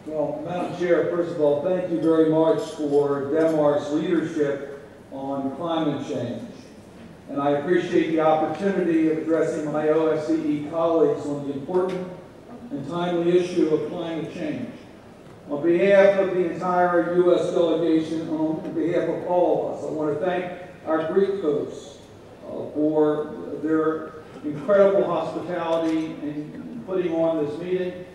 Well, Madam Chair, first of all, thank you very much for Denmark's leadership on climate change. And I appreciate the opportunity of addressing my OSCE colleagues on the important and timely issue of climate change. On behalf of the entire U.S. delegation, on behalf of all of us, I want to thank our Greek hosts for their incredible hospitality in putting on this meeting.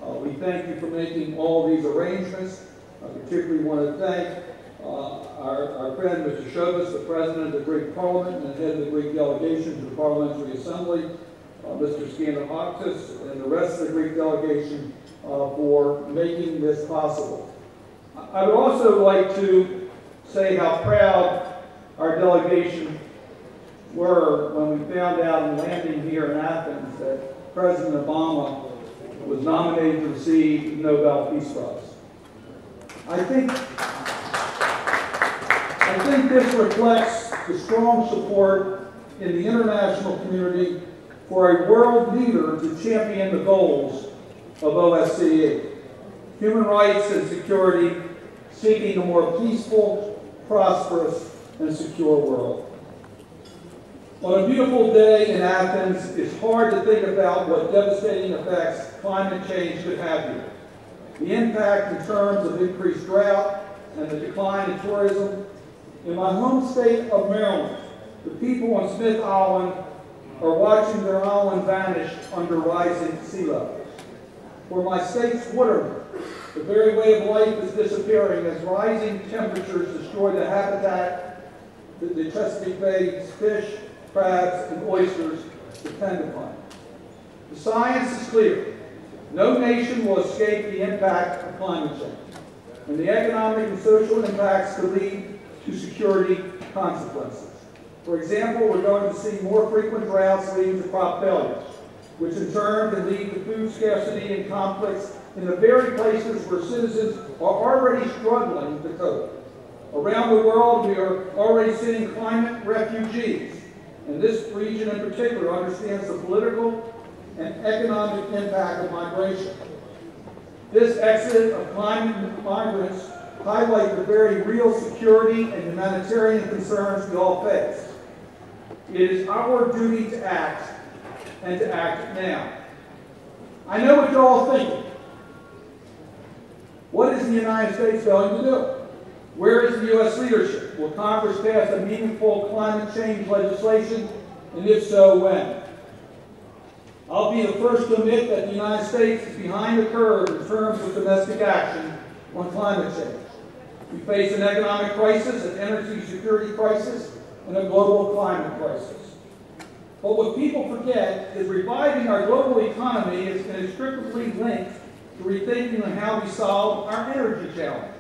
We thank you for making all these arrangements. I particularly want to thank our friend, Mr. Shobas, the President of the Greek Parliament and head of the Greek delegation to the Parliamentary Assembly, Mr. Skandinavakis, and the rest of the Greek delegation for making this possible. I would also like to say how proud our delegation were when we found out in landing here in Athens that President Obama was nominated to receive the Nobel Peace Prize. I think this reflects the strong support in the international community for a world leader to champion the goals of OSCE, human rights and security, seeking a more peaceful, prosperous, and secure world. On a beautiful day in Athens, it's hard to think about what devastating effects climate change could have here. The impact in terms of increased drought and the decline in tourism. In my home state of Maryland, the people on Smith Island are watching their island vanish under rising sea levels. For my state's watermen, the very way of life is disappearing as rising temperatures destroy the habitat that the Chesapeake Bay's fish, crabs, and oysters depend upon. The science is clear. No nation will escape the impact of climate change, and the economic and social impacts could lead to security consequences. For example, we're going to see more frequent droughts leading to crop failures, which in turn can lead to food scarcity and conflicts in the very places where citizens are already struggling to cope. Around the world, we are already seeing climate refugees, and this region in particular understands the political and economic impact of migration. This exit of climate migrants highlight the very real security and humanitarian concerns we all face. It is our duty to act, and to act now. I know what you're all thinking. What is the United States going to do? Where is the U.S. leadership? Will Congress pass a meaningful climate change legislation, and if so, when? I'll be the first to admit that the United States is behind the curve in terms of domestic action on climate change. We face an economic crisis, an energy security crisis, and a global climate crisis. But what people forget is reviving our global economy is inextricably linked to rethinking on how we solve our energy challenges.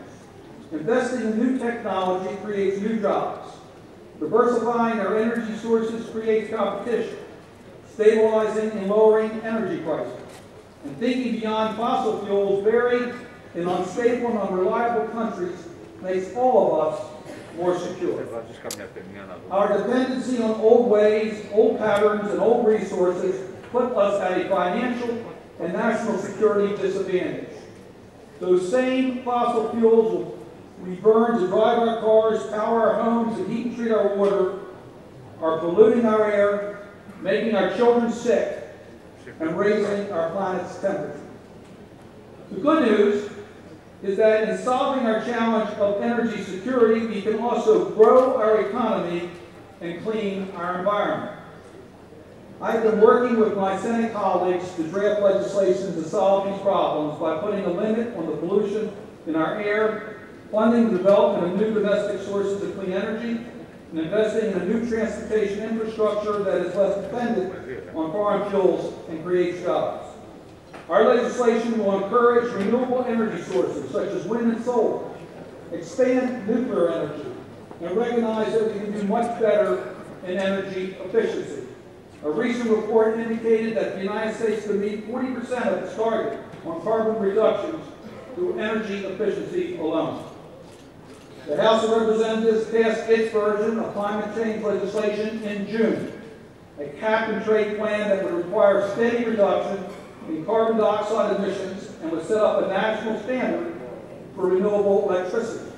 Investing in new technology creates new jobs. Diversifying our energy sources creates competition, stabilizing and lowering energy prices. And thinking beyond fossil fuels, varied in unstable and unreliable countries, makes all of us more secure. Our dependency on old ways, old patterns, and old resources put us at a financial and national security disadvantage. Those same fossil fuels we burn to drive our cars, power our homes, and heat and treat our water are polluting our air, making our children sick, and raising our planet's temperature. The good news is that in solving our challenge of energy security, we can also grow our economy and clean our environment. I've been working with my Senate colleagues to draft legislation to solve these problems by putting a limit on the pollution in our air, funding the development of new domestic sources of clean energy, and investing in a new transportation infrastructure that is less dependent on foreign fuels and creates jobs. Our legislation will encourage renewable energy sources such as wind and solar, expand nuclear energy, and recognize that we can do much better in energy efficiency. A recent report indicated that the United States could meet 40% of its target on carbon reductions through energy efficiency alone. The House of Representatives passed its version of climate change legislation in June, a cap-and-trade plan that would require steady reduction in carbon dioxide emissions and would set up a national standard for renewable electricity.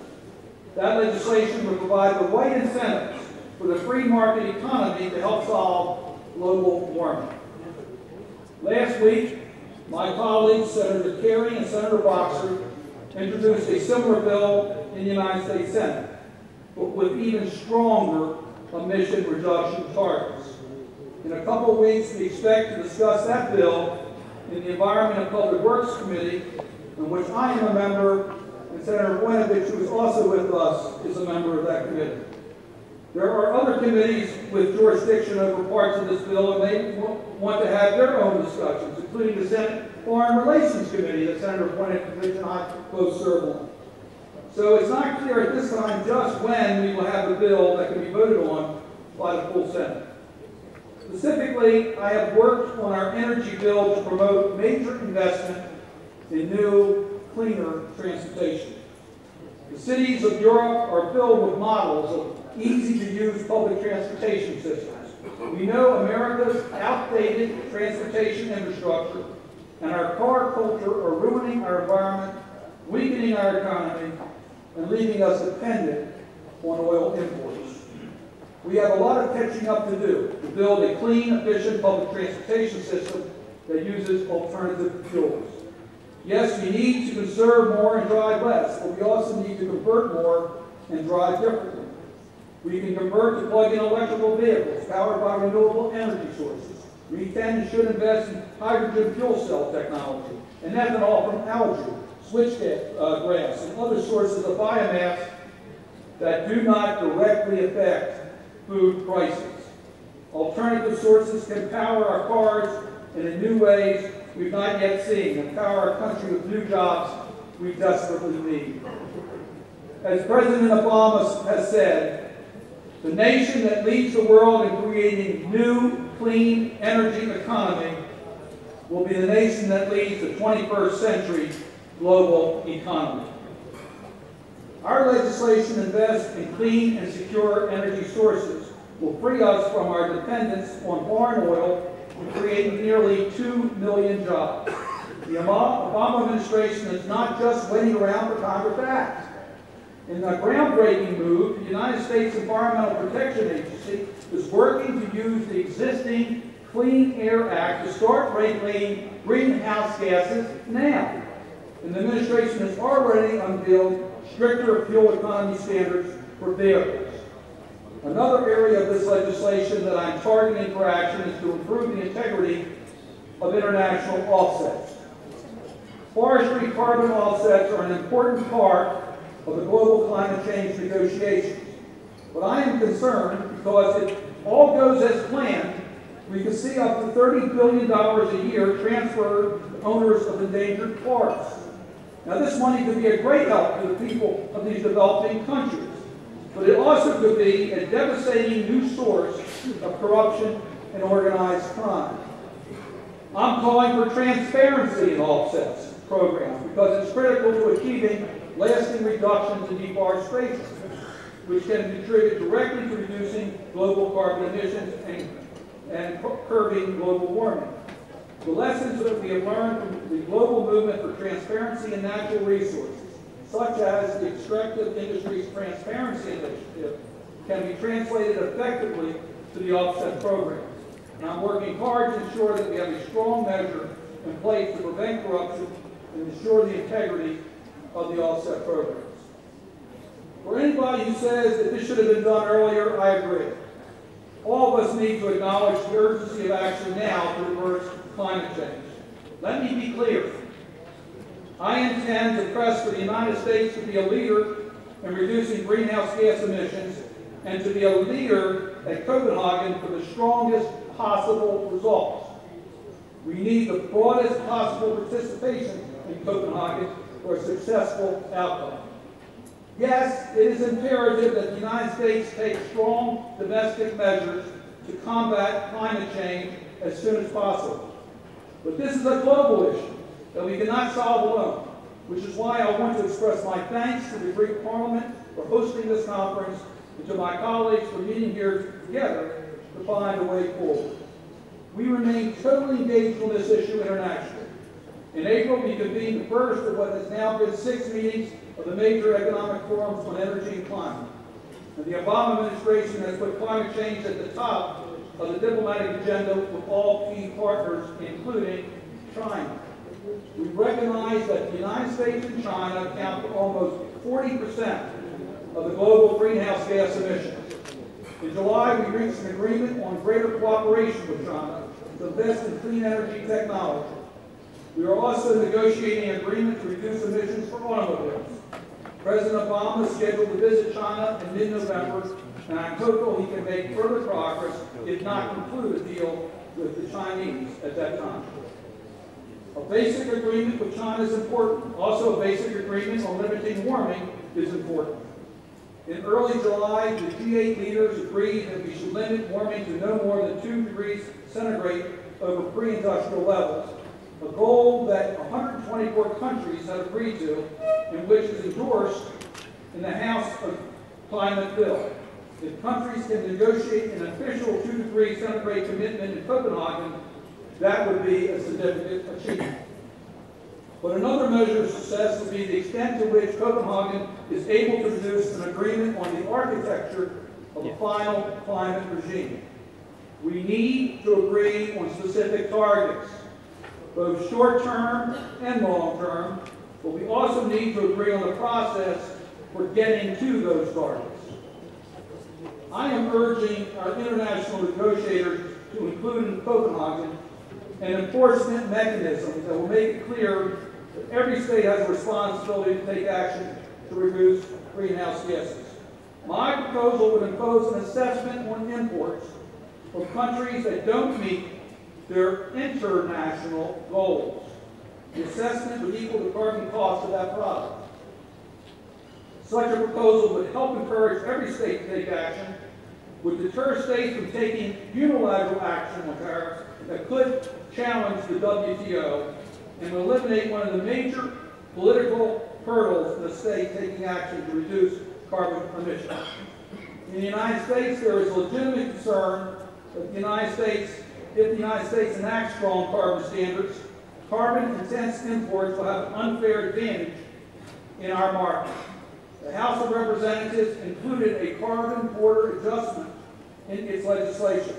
That legislation would provide the right incentives for the free market economy to help solve global warming. Last week, my colleagues, Senator Kerry and Senator Boxer, introduced a similar bill in the United States Senate, but with even stronger emission reduction targets. In a couple of weeks, we expect to discuss that bill in the Environment and Public Works Committee, in which I am a member, and Senator Winovich, who is also with us, is a member of that committee. There are other committees with jurisdiction over parts of this bill, and they want to have their own discussions, including the Senate Foreign Relations Committee that Senator Winovich and I both serve on. So it's not clear at this time just when we will have a bill that can be voted on by the full Senate. Specifically, I have worked on our energy bill to promote major investment in new, cleaner transportation. The cities of Europe are filled with models of easy-to-use public transportation systems. We know America's outdated transportation infrastructure and our car culture are ruining our environment, weakening our economy, and leaving us dependent on oil imports. We have a lot of catching up to do to build a clean, efficient public transportation system that uses alternative fuels. Yes, we need to conserve more and drive less, but we also need to convert more and drive differently. We can convert to plug-in electrical vehicles powered by renewable energy sources. We can and should invest in hydrogen fuel cell technology and ethanol from algae, switchgrass, and other sources of biomass that do not directly affect food prices. Alternative sources can power our cars in new ways we've not yet seen and power our country with new jobs we desperately need. As President Obama has said, the nation that leads the world in creating new, clean energy economy will be the nation that leads the 21st century global economy. Our legislation invests in clean and secure energy sources will free us from our dependence on foreign oil and create nearly 2 million jobs. The Obama administration is not just waiting around for Congress to act. In a groundbreaking move, the United States Environmental Protection Agency is working to use the existing Clean Air Act to start regulating greenhouse gases now. And the administration has already unveiled stricter fuel economy standards for vehicles. Another area of this legislation that I'm targeting for action is to improve the integrity of international offsets. Forestry carbon offsets are an important part of the global climate change negotiations. But I am concerned because if all goes as planned, we could see up to $30 billion a year transferred to owners of endangered forests. Now, this money could be a great help to the people of these developing countries, but it also could be a devastating new source of corruption and organized crime. I'm calling for transparency in offsets programs because it's critical to achieving lasting reductions in deforestation, which can contribute directly to reducing global carbon emissions and curbing global warming. The lessons that we have learned from the global movement for transparency in natural resources, such as the Extractive Industries Transparency Initiative, can be translated effectively to the offset programs. And I'm working hard to ensure that we have a strong measure in place to prevent corruption and ensure the integrity of the offset programs. For anybody who says that this should have been done earlier, I agree. All of us need to acknowledge the urgency of action now to reverse climate change. Let me be clear. I intend to press for the United States to be a leader in reducing greenhouse gas emissions and to be a leader at Copenhagen for the strongest possible results. We need the broadest possible participation in Copenhagen for a successful outcome. Yes, it is imperative that the United States take strong domestic measures to combat climate change as soon as possible. But this is a global issue that we cannot solve alone, which is why I want to express my thanks to the Greek Parliament for hosting this conference and to my colleagues for meeting here together to find a way forward. We remain totally engaged on this issue internationally. In April, we convened the first of what has now been 6 meetings of the major economic forums on energy and climate. And the Obama administration has put climate change at the top of the diplomatic agenda with all key partners, including China. We recognize that the United States and China account for almost 40% of the global greenhouse gas emissions. In July, we reached an agreement on greater cooperation with China to invest in clean energy technology. We are also negotiating an agreement to reduce emissions for automobiles. President Obama is scheduled to visit China in mid-November, and I'm hopeful he can make further progress, if not conclude a deal with the Chinese at that time. A basic agreement with China is important. Also, a basic agreement on limiting warming is important. In early July, the G8 leaders agreed that we should limit warming to no more than 2 degrees centigrade over pre-industrial levels, a goal that 124 countries have agreed to and which is endorsed in the House of Climate Bill. If countries can negotiate an official 2 degree centigrade commitment in Copenhagen, that would be a significant achievement. But another measure of success would be the extent to which Copenhagen is able to produce an agreement on the architecture of a final climate regime. We need to agree on specific targets, both short-term and long-term, but we also need to agree on the process for getting to those targets. I am urging our international negotiators to include in Copenhagen an enforcement mechanism that will make it clear that every state has a responsibility to take action to reduce greenhouse gases. My proposal would impose an assessment on imports from countries that don't meet their international goals. The assessment would equal the carbon cost of that product. Such a proposal would help encourage every state to take action, would deter states from taking unilateral action on tariffs that could challenge the WTO, and would eliminate one of the major political hurdles in a state taking action to reduce carbon emissions. In the United States, there is legitimate concern that if the United States enacts strong carbon standards, carbon-intense imports will have an unfair advantage in our market. The House of Representatives included a carbon border adjustment in its legislation.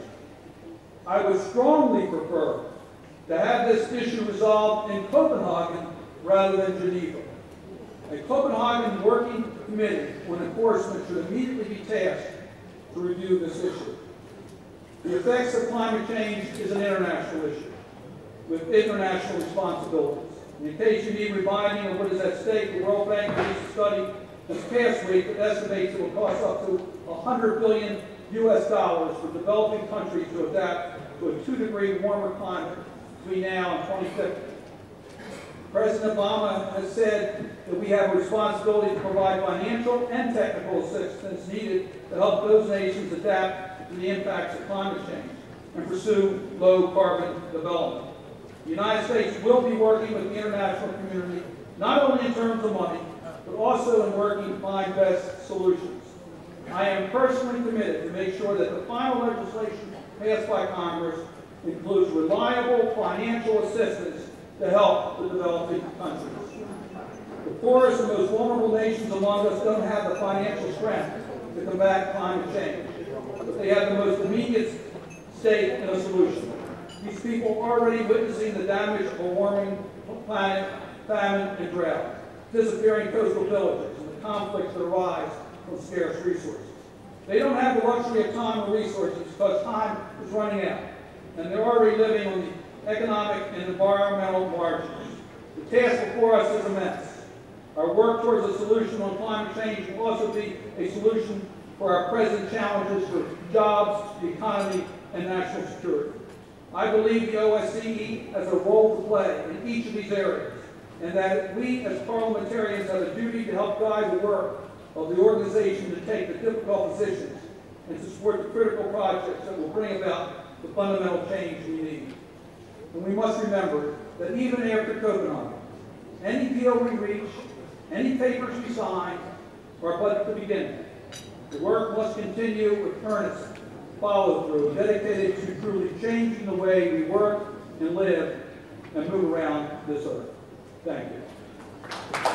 I would strongly prefer to have this issue resolved in Copenhagen rather than Geneva. A Copenhagen working committee on enforcement should immediately be tasked to review this issue. The effects of climate change is an international issue with international responsibilities. In case you need reminding of what is at stake, the World Bank released a study this past week that estimates it will cost up to $100 billion for developing countries to adapt to a 2-degree warmer climate between now and 2050. President Obama has said that we have a responsibility to provide financial and technical assistance needed to help those nations adapt to the impacts of climate change and pursue low-carbon development. The United States will be working with the international community, not only in terms of money, but also in working to find best solutions. I am personally committed to make sure that the final legislation passed by Congress includes reliable financial assistance to help the developing countries. The poorest and most vulnerable nations among us don't have the financial strength to combat climate change, but they have the most immediate stake in a solution. These people are already witnessing the damage of a warming planet, famine, and drought, disappearing coastal villages, and the conflicts that arise from scarce resources. They don't have the luxury of time or resources because time is running out, and they're already living on the economic and environmental margins. The task before us is immense. Our work towards a solution on climate change will also be a solution for our present challenges for jobs, the economy, and national security. I believe the OSCE has a role to play in each of these areas, and that we as parliamentarians have a duty to help guide the work of the organization to take the difficult positions and to support the critical projects that will bring about the fundamental change we need. And we must remember that even after Copenhagen, any deal we reach, any papers we sign, are but the beginning. The work must continue with earnest follow-through, dedicated to truly changing the way we work and live and move around this earth. Thank you.